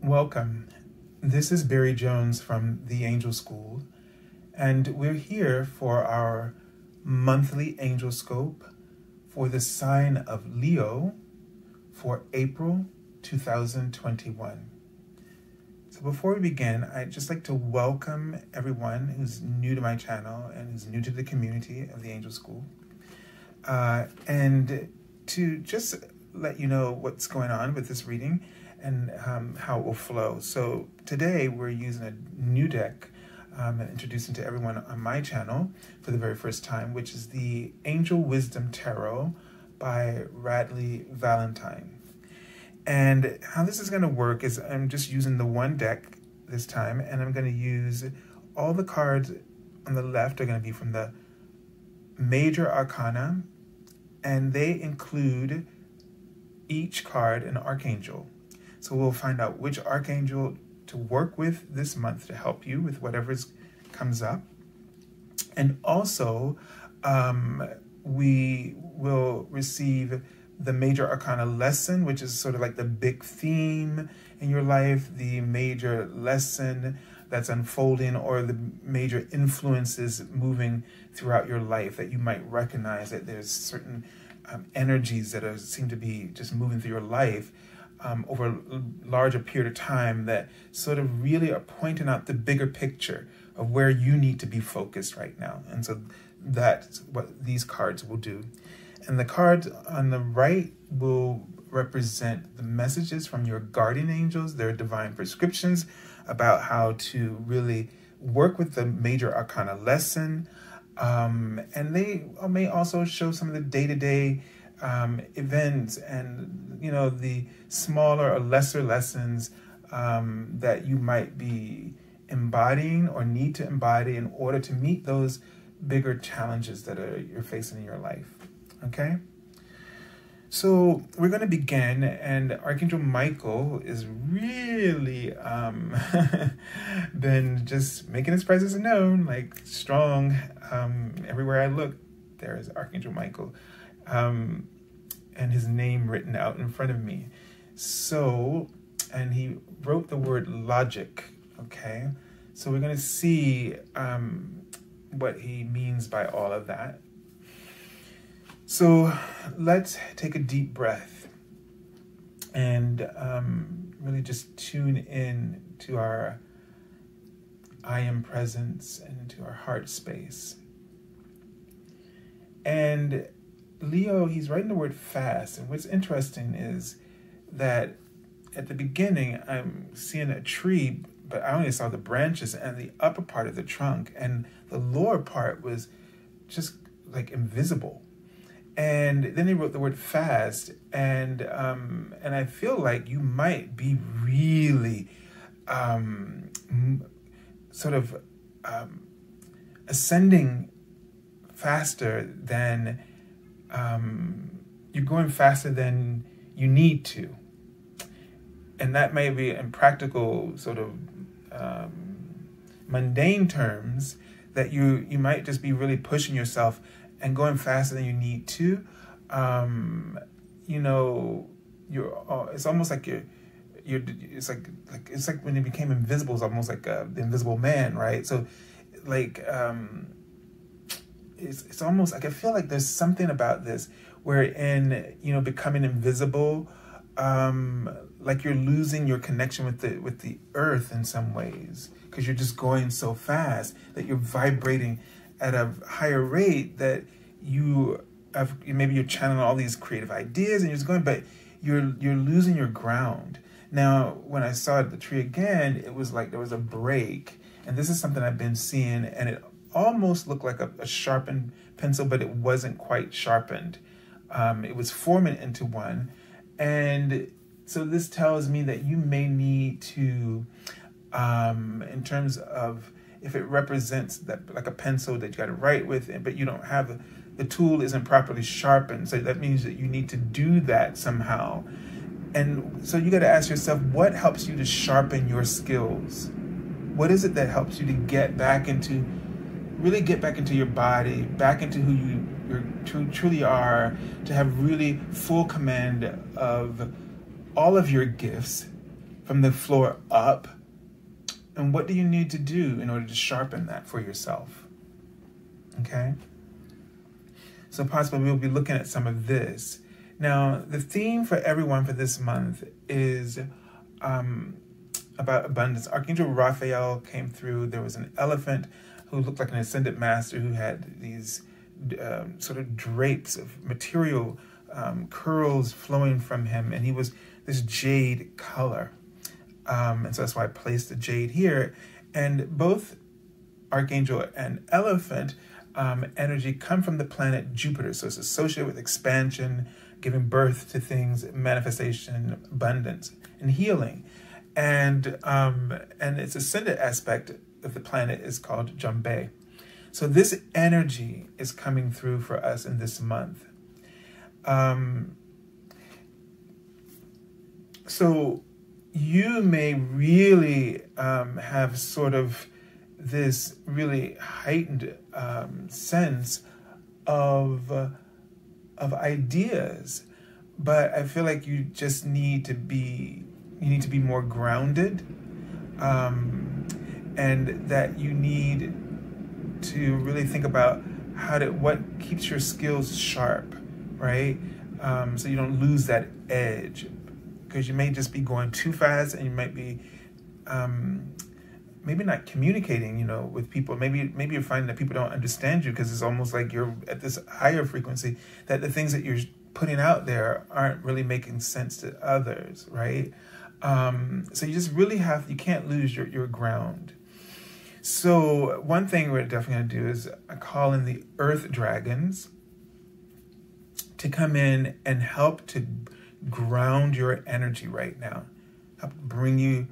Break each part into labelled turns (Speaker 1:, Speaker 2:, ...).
Speaker 1: Welcome. This is Barry Jones from the Angel School, and we're here for our monthly Angelscope for the sign of Leo for April 2021. So before we begin, I'd just like to welcome everyone who's new to my channel and who's new to the community of the Angel School, and to just let you know what's going on with this reading and how it will flow. So today we're using a new deck and introducing to everyone on my channel for the very first time, which is the Angel Wisdom Tarot by Radleigh Valetine. And how this is going to work is I'm just using the one deck this time, and I'm going to use all the cards on the left are going to be from the Major Arcana, and they include each card an archangel. So we'll find out which archangel to work with this month to help you with whatever comes up. And also, we will receive the Major Arcana lesson, which is sort of like the big theme in your life, the major lesson that's unfolding, or the major influences moving throughout your life that you might recognize that there's certain energies that seem to be just moving through your life over a larger period of time that sort of really are pointing out the bigger picture of where you need to be focused right now. And so that's what these cards will do. And the cards on the right will represent the messages from your guardian angels, their divine prescriptions about how to really work with the Major Arcana lesson. And they may also show some of the day-to-day events and, you know, the smaller or lesser lessons that you might be embodying or need to embody in order to meet those bigger challenges that you're facing in your life. Okay? So we're going to begin, and Archangel Michael is really been just making his presence known, like strong. Everywhere I look, there is Archangel Michael. And his name written out in front of me. So, and he wrote the word logic, okay? So we're going to see what he means by all of that. So let's take a deep breath and really just tune in to our I am presence and into our heart space. And Leo, he's writing the word fast. And what's interesting is that at the beginning, I'm seeing a tree, but I only saw the branches and the upper part of the trunk. And the lower part was just like invisible. And then he wrote the word fast. And I feel like you might be really sort of ascending faster than you're going faster than you need to. And that may be in practical sort of mundane terms that you might just be really pushing yourself and going faster than you need to. You know, it's almost like it's like when you became invisible, it's almost like the Invisible Man, right? So like it's almost like I feel like there's something about this where in, you know, becoming invisible, like you're losing your connection with the earth in some ways, because you're just going so fast that you're vibrating at a higher rate that maybe you're channeling all these creative ideas and you're just going, but you're losing your ground. Now, when I saw the tree again, it was like there was a break, and this is something I've been seeing, and it almost looked like a sharpened pencil, but it wasn't quite sharpened. It was forming into one. And so this tells me that you may need to, in terms of if it represents that like a pencil that you got to write with, but you don't have the tool isn't properly sharpened. So that means that you need to do that somehow. And so you got to ask yourself, what helps you to sharpen your skills? What is it that helps you to really get back into your body, back into who you truly are, to have really full command of all of your gifts, from the floor up. And what do you need to do in order to sharpen that for yourself? Okay? So possibly we'll be looking at some of this. Now, the theme for everyone for this month is about abundance. Archangel Raphael came through. There was an elephant who looked like an ascended master who had these sort of drapes of material curls flowing from him, and he was this jade color. And so that's why I placed the jade here. And both Archangel and elephant energy come from the planet Jupiter. So it's associated with expansion, giving birth to things, manifestation, abundance, and healing. And its ascendant aspect of the planet is called Jumbe. So this energy is coming through for us in this month. So you may really have sort of this really heightened sense of ideas, but I feel like you just need to be more grounded, and that you need to really think about what keeps your skills sharp, right? So you don't lose that edge, because you may just be going too fast, and you might be maybe not communicating, with people. Maybe you're finding that people don't understand you because it's almost like you're at this higher frequency, that the things that you're putting out there aren't really making sense to others, right? So you just really you can't lose your ground. So one thing we're definitely going to do is call in the earth dragons to come in and help to ground your energy right now. Help bring you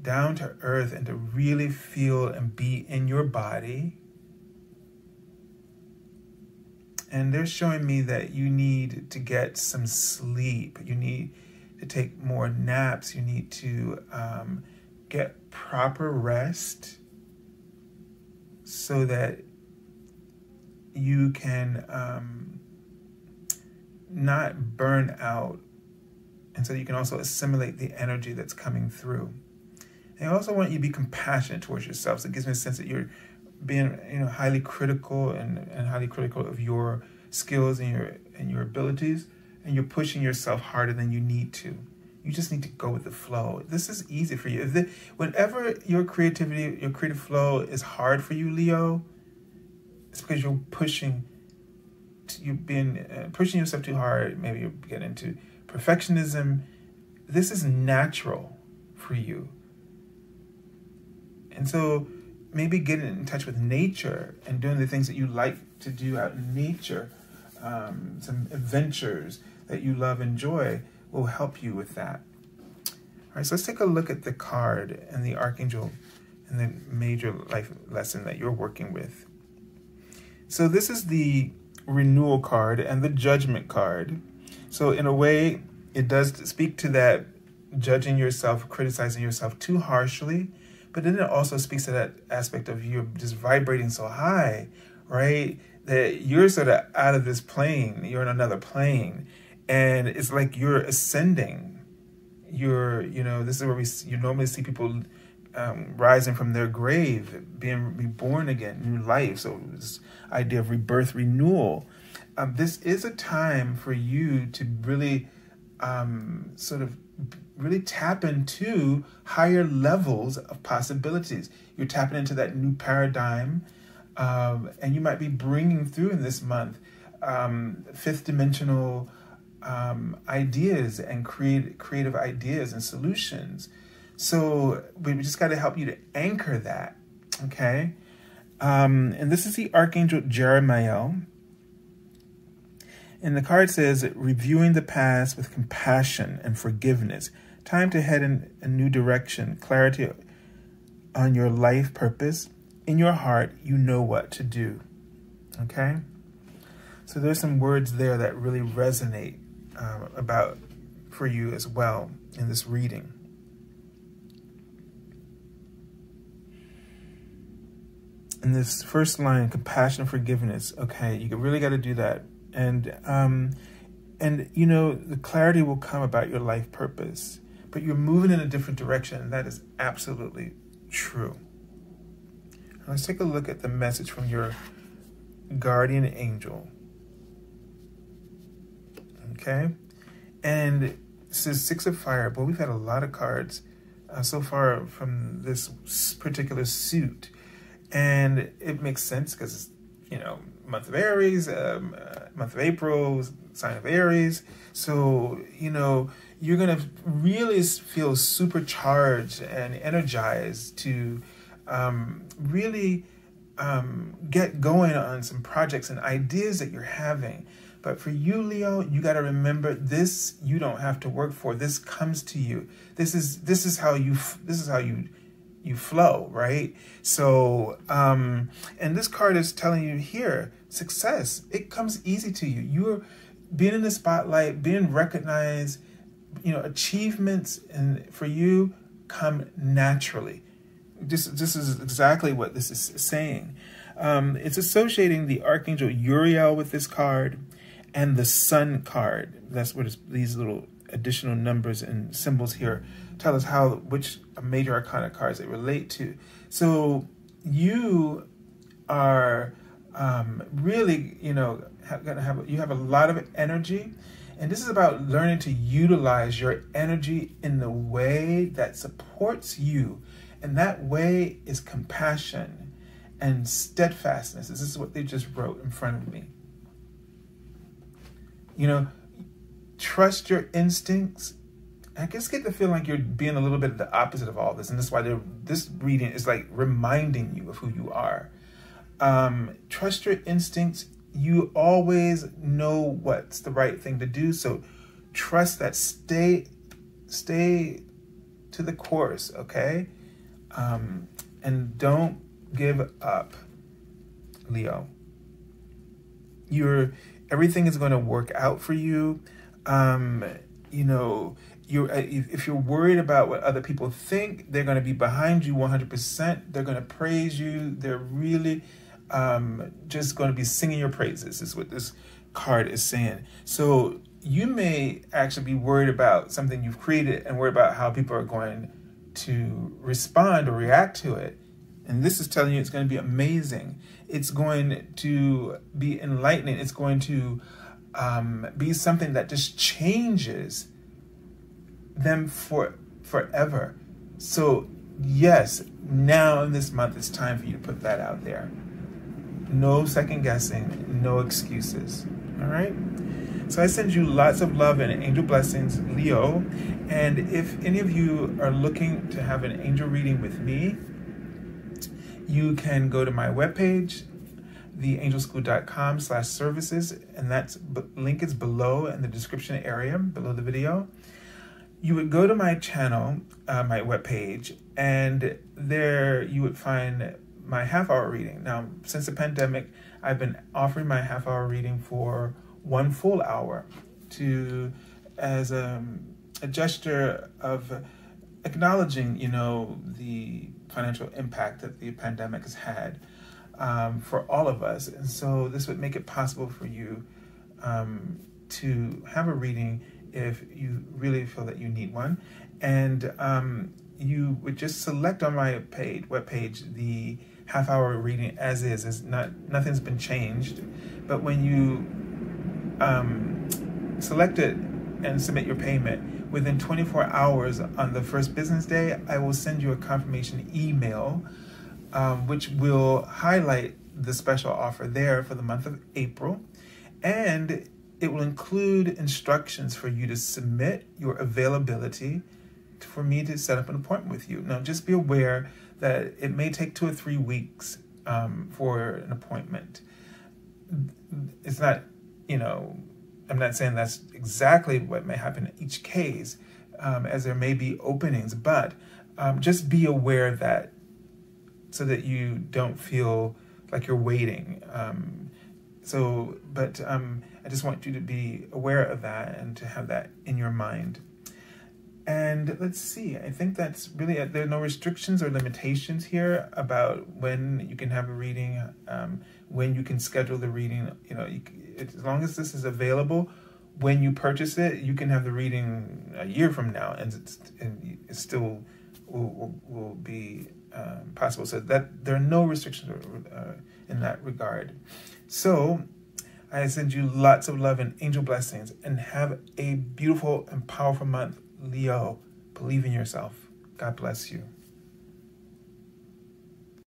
Speaker 1: down to earth and to really feel and be in your body. And they're showing me that you need to get some sleep. You need to take more naps. You need to get proper rest so that you can not burn out, and so you can also assimilate the energy that's coming through. And I also want you to be compassionate towards yourself. So it gives me a sense that you're being, highly critical and highly critical of your skills and your abilities, and you're pushing yourself harder than you need to. You just need to go with the flow. This is easy for you. Whenever your creative flow is hard for you, Leo, it's because you're pushing yourself too hard. Maybe you're getting into perfectionism. This is natural for you. And so maybe getting in touch with nature and doing the things that you like to do out in nature, some adventures that you love and enjoy, will help you with that. All right, so let's take a look at the card and the Archangel and the major life lesson that you're working with. So this is the renewal card and the judgment card. So in a way, it does speak to that judging yourself, criticizing yourself too harshly, but then it also speaks to that aspect of you just vibrating so high, right? That you're sort of out of this plane, you're in another plane, and it's like you're ascending. This is where you normally see people rising from their grave, being reborn again, new life. So this idea of rebirth, renewal. This is a time for you to really really tap into higher levels of possibilities. You're tapping into that new paradigm, and you might be bringing through in this month fifth dimensional ideas and creative ideas and solutions. So we just got to help you to anchor that, okay? And this is the Archangel Jeremiah. And the card says, reviewing the past with compassion and forgiveness. Time to head in a new direction. Clarity on your life purpose. In your heart, you know what to do. Okay? So there's some words there that really resonate for you as well in this reading. In this first line, compassion and forgiveness. Okay, you really got to do that. And the clarity will come about your life purpose. but you're moving in a different direction. And that is absolutely true. Let's take a look at the message from your guardian angel. Okay, and it says 6 of Fire. Boy, we've had a lot of cards so far from this particular suit, and it makes sense because it's, you know, month of Aries, month of April, sign of Aries. So, you know, you're gonna really feel supercharged and energized to really get going on some projects and ideas that you're having. But for you, Leo, you got to remember this. You don't have to work for. This comes to you. This is how you flow, right? So, and this card is telling you here, success. It comes easy to you. You're being in the spotlight, being recognized. You know, achievements and for you come naturally. This is exactly what this is saying. It's associating the Archangel Uriel with this card and the Sun card. That's what these little additional numbers and symbols here tell us which major arcana cards they relate to. So you are really, you know, you have a lot of energy. And this is about learning to utilize your energy in the way that supports you. And that way is compassion and steadfastness. This is what they just wrote in front of me. You know, trust your instincts. I just get the feeling like you're being a little bit the opposite of all this. And that's why this reading is like reminding you of who you are. Trust your instincts. You always know what's the right thing to do. So trust that. Stay to the course, okay? And don't give up, Leo. Everything is going to work out for you. You know, if you're worried about what other people think, they're going to be behind you 100%. They're going to praise you. They're really just going to be singing your praises, is what this card is saying. So you may actually be worried about something you've created and worried about how people are going to respond or react to it. And this is telling you it's going to be amazing. It's going to be enlightening. It's going to be something that just changes them forever. So yes, now in this month, it's time for you to put that out there. No second guessing, no excuses. All right? So I send you lots of love and angel blessings, Leo. And if any of you are looking to have an angel reading with me, you can go to my webpage, theangelschool.com/services, and that's link is below in the description area, below the video. You would go to my channel, my webpage, and there you would find my half-hour reading. Now, since the pandemic, I've been offering my half-hour reading for 1 full hour as a gesture of acknowledging, you know, the financial impact that the pandemic has had for all of us. And so this would make it possible for you to have a reading if you really feel that you need one. And you would just select on my webpage the half-hour reading as is. Nothing's been changed. But when you select it and submit your payment, within 24 hours on the first business day, I will send you a confirmation email, which will highlight the special offer there for the month of April. And it will include instructions for you to submit your availability for me to set up an appointment with you. Now, just be aware that it may take 2 or 3 weeks for an appointment. It's not, you know, I'm not saying that's exactly what may happen in each case, as there may be openings, but just be aware that, so that you don't feel like you're waiting. I just want you to be aware of that and to have that in your mind. And let's see, I think that's really it. There are no restrictions or limitations here about when you can have a reading, when you can schedule the reading. You know, as long as this is available, when you purchase it, you can have the reading a year from now, and it still will be possible. So that there are no restrictions in that regard. So I send you lots of love and angel blessings, and have a beautiful and powerful month, Leo. Believe in yourself. God bless you.